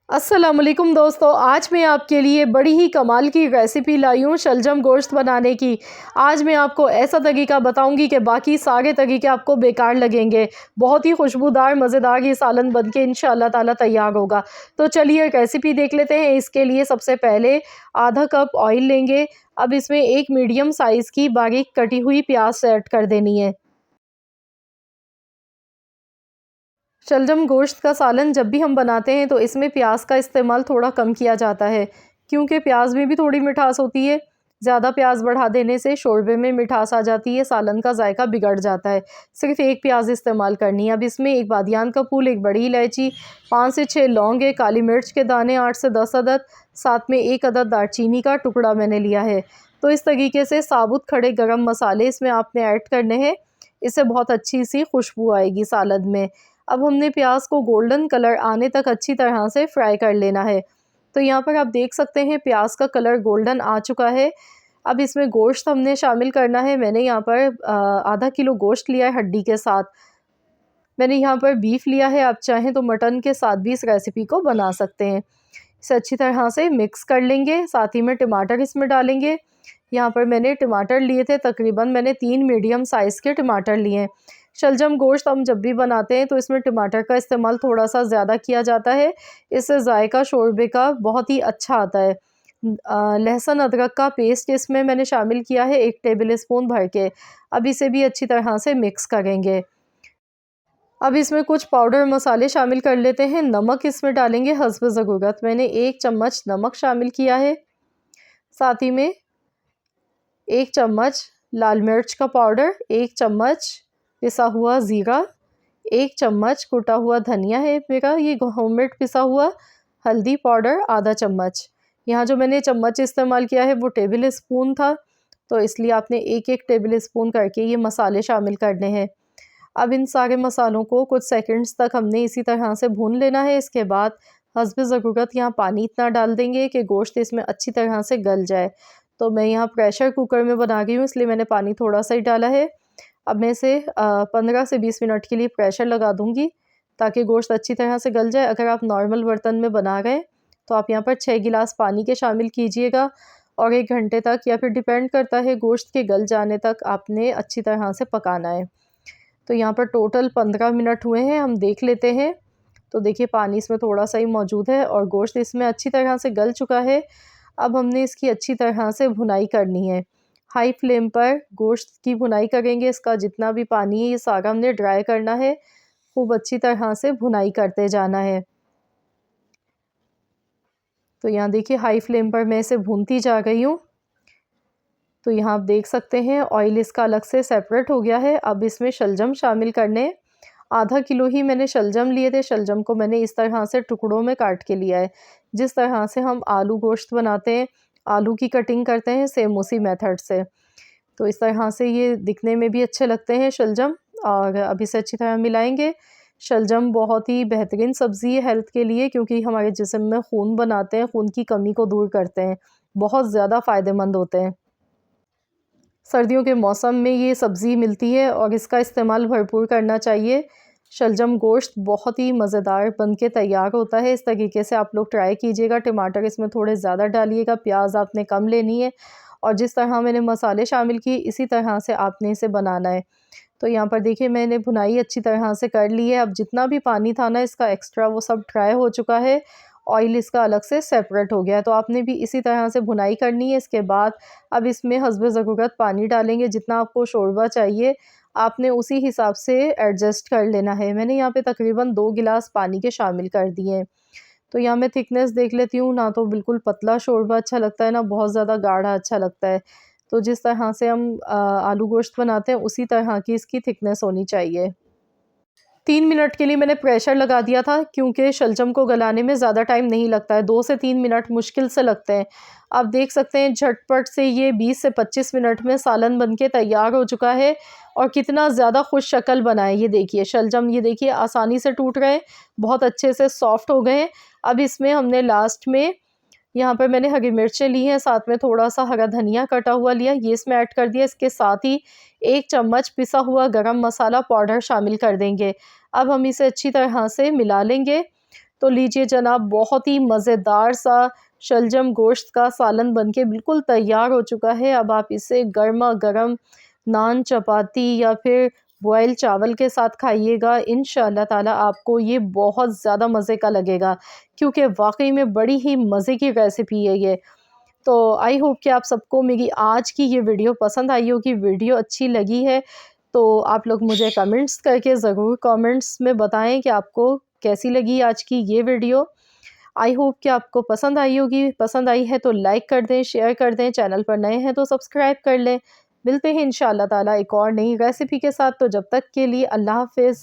अस्सलामुअलैकुम दोस्तों, आज मैं आपके लिए बड़ी ही कमाल की रेसिपी लाई हूँ शलजम गोश्त बनाने की। आज मैं आपको ऐसा तरीका बताऊंगी कि बाकी सारे तरीके आपको बेकार लगेंगे। बहुत ही खुशबूदार मज़ेदार ये सालन बनके इंशाअल्लाह ताला तैयार होगा। तो चलिए रेसिपी देख लेते हैं। इसके लिए सबसे पहले आधा कप ऑयल लेंगे। अब इसमें एक मीडियम साइज़ की बारीक कटी हुई प्याज ऐड कर देनी है। शलजम गोश्त का सालन जब भी हम बनाते हैं तो इसमें प्याज का इस्तेमाल थोड़ा कम किया जाता है, क्योंकि प्याज में भी थोड़ी मिठास होती है। ज़्यादा प्याज बढ़ा देने से शोरबे में मिठास आ जाती है, सालन का जायका बिगड़ जाता है। सिर्फ एक प्याज इस्तेमाल करनी है। अब इसमें एक बादियान का फूल, एक बड़ी इलायची, 5 से 6 लौंग, एक काली मिर्च के दाने 8 से 10 अदद, साथ में एक अदद दालचीनी का टुकड़ा मैंने लिया है। तो इस तरीके से साबुत खड़े गरम मसाले इसमें आपने ऐड करने हैं। इससे बहुत अच्छी सी खुशबू आएगी सालन में। अब हमने प्याज को गोल्डन कलर आने तक अच्छी तरह से फ्राई कर लेना है। तो यहाँ पर आप देख सकते हैं प्याज का कलर गोल्डन आ चुका है। अब इसमें गोश्त हमने शामिल करना है। मैंने यहाँ पर आधा किलो गोश्त लिया है हड्डी के साथ। मैंने यहाँ पर बीफ लिया है, आप चाहें तो मटन के साथ भी इस रेसिपी को बना सकते हैं। इसे अच्छी तरह से मिक्स कर लेंगे। साथ ही में टमाटर इसमें डालेंगे। यहाँ पर मैंने टमाटर लिए थे, तकरीबन मैंने 3 मीडियम साइज़ के टमाटर लिए हैं। शलजम गोश्त हम जब भी बनाते हैं तो इसमें टमाटर का इस्तेमाल थोड़ा-सा ज़्यादा किया जाता है। इससे जायका शोरबे का बहुत ही अच्छा आता है। लहसुन अदरक का पेस्ट इसमें मैंने शामिल किया है 1 टेबल स्पून भर के। अब इसे भी अच्छी तरह से मिक्स करेंगे। अब इसमें कुछ पाउडर मसाले शामिल कर लेते हैं। नमक इसमें डालेंगे हस्ब ज़रूरत। मैंने 1 चम्मच नमक शामिल किया है। साथ ही में 1 चम्मच लाल मिर्च का पाउडर, 1 चम्मच पिसा हुआ ज़ीरा, 1 चम्मच कुटा हुआ धनिया है मेरा, ये होममेड पिसा हुआ। हल्दी पाउडर आधा चम्मच। यहाँ जो मैंने चम्मच इस्तेमाल किया है वो टेबल स्पून था, तो इसलिए आपने एक-एक टेबल स्पून करके ये मसाले शामिल करने हैं। अब इन सारे मसालों को कुछ सेकंड्स तक हमने इसी तरह से भून लेना है। इसके बाद हस्ब ज़रूरत यहाँ पानी इतना डाल देंगे कि गोश्त इसमें अच्छी तरह से गल जाए। तो मैं यहाँ प्रेशर कुकर में बना रही हूँ, इसलिए मैंने पानी थोड़ा सा ही डाला है। अब मैं इसे 15 से 20 मिनट के लिए प्रेशर लगा दूँगी, ताकि गोश्त अच्छी तरह से गल जाए। अगर आप नॉर्मल बर्तन में बना रहे हैं तो आप यहाँ पर 6 गिलास पानी के शामिल कीजिएगा, और 1 घंटे तक, या फिर डिपेंड करता है गोश्त के गल जाने तक, आपने अच्छी तरह से पकाना है। तो यहाँ पर टोटल 15 मिनट हुए हैं, हम देख लेते हैं। तो देखिए पानी इसमें थोड़ा सा ही मौजूद है और गोश्त इसमें अच्छी तरह से गल चुका है। अब हमने इसकी अच्छी तरह से भुनाई करनी है। हाई फ्लेम पर गोश्त की भुनाई करेंगे। इसका जितना भी पानी है ये सारा हमने ड्राई करना है। खूब अच्छी तरह से भुनाई करते जाना है। तो यहाँ देखिए हाई फ्लेम पर मैं इसे भूनती जा रही हूँ। तो यहाँ आप देख सकते हैं ऑयल इसका अलग से सेपरेट हो गया है। अब इसमें शलजम शामिल करने। आधा किलो ही मैंने शलजम लिए थे। शलजम को मैंने इस तरह से टुकड़ों में काट के लिया है। जिस तरह से हम आलू गोश्त बनाते हैं, आलू की कटिंग करते हैं, सेम उसी मेथड से। तो इस तरह से ये दिखने में भी अच्छे लगते हैं शलजम। और अब इसे अच्छी तरह मिलाएंगे। शलजम बहुत ही बेहतरीन सब्ज़ी है हेल्थ के लिए, क्योंकि हमारे जिस्म में खून बनाते हैं, खून की कमी को दूर करते हैं। बहुत ज़्यादा फ़ायदेमंद होते हैं। सर्दियों के मौसम में ये सब्ज़ी मिलती है और इसका इस्तेमाल भरपूर करना चाहिए। शलजम गोश्त बहुत ही मज़ेदार बन के तैयार होता है। इस तरीके से आप लोग ट्राई कीजिएगा। टमाटर इसमें थोड़े ज़्यादा डालिएगा, प्याज आपने कम लेनी है, और जिस तरह मैंने मसाले शामिल किए इसी तरह से आपने इसे बनाना है। तो यहाँ पर देखिए मैंने भुनाई अच्छी तरह से कर ली है। अब जितना भी पानी था ना इसका एक्स्ट्रा, वो सब ड्राई हो चुका है। ऑयल इसका अलग से सेपरेट हो गया है। तो आपने भी इसी तरह से भुनाई करनी है। इसके बाद अब इसमें हस्ब ज़रूरत पानी डालेंगे। जितना आपको शोरबा चाहिए आपने उसी हिसाब से एडजस्ट कर लेना है। मैंने यहाँ पे तकरीबन 2 गिलास पानी के शामिल कर दिए हैं। तो यहाँ मैं थिकनेस देख लेती हूँ, ना तो बिल्कुल पतला शोरबा अच्छा लगता है, ना बहुत ज़्यादा गाढ़ा अच्छा लगता है। तो जिस तरह से हम आलू गोश्त बनाते हैं उसी तरह की इसकी थिकनेस होनी चाहिए। 3 मिनट के लिए मैंने प्रेशर लगा दिया था, क्योंकि शलजम को गलाने में ज़्यादा टाइम नहीं लगता है। 2 से 3 मिनट मुश्किल से लगते हैं। आप देख सकते हैं झटपट से ये 20 से 25 मिनट में सालन बनके तैयार हो चुका है, और कितना ज़्यादा खुश शक्ल बना है। ये देखिए शलजम, ये देखिए आसानी से टूट रहे हैं, बहुत अच्छे से सॉफ्ट हो गए हैं। अब इसमें हमने लास्ट में, यहाँ पर मैंने हरी मिर्चें ली हैं, साथ में थोड़ा-सा हरा धनिया कटा हुआ लिया, ये इसमें ऐड कर दिया। इसके साथ ही 1 चम्मच पिसा हुआ गरम मसाला पाउडर शामिल कर देंगे। अब हम इसे अच्छी तरह से मिला लेंगे। तो लीजिए जनाब, बहुत ही मज़ेदार सा शलजम गोश्त का सालन बनके बिल्कुल तैयार हो चुका है। अब आप इसे गर्मा-गर्म नान, चपाती या फिर बॉयल चावल के साथ खाइएगा। इंशाअल्लाह ताला आपको ये बहुत ज़्यादा मज़े का लगेगा, क्योंकि वाक़ई में बड़ी ही मज़े की रेसिपी है ये। तो आई होप कि आप सबको मेरी आज की ये वीडियो पसंद आई होगी। वीडियो अच्छी लगी है तो आप लोग मुझे कमेंट्स करके ज़रूर कमेंट्स में बताएं कि आपको कैसी लगी आज की ये वीडियो। आई होप कि आपको पसंद आई होगी। पसंद आई है तो लाइक कर दें, शेयर कर दें। चैनल पर नए हैं तो सब्सक्राइब कर लें। मिलते हैं इंशाअल्लाह ताला एक और नई रेसिपी के साथ। तो जब तक के लिए अल्लाह हाफ़िज़।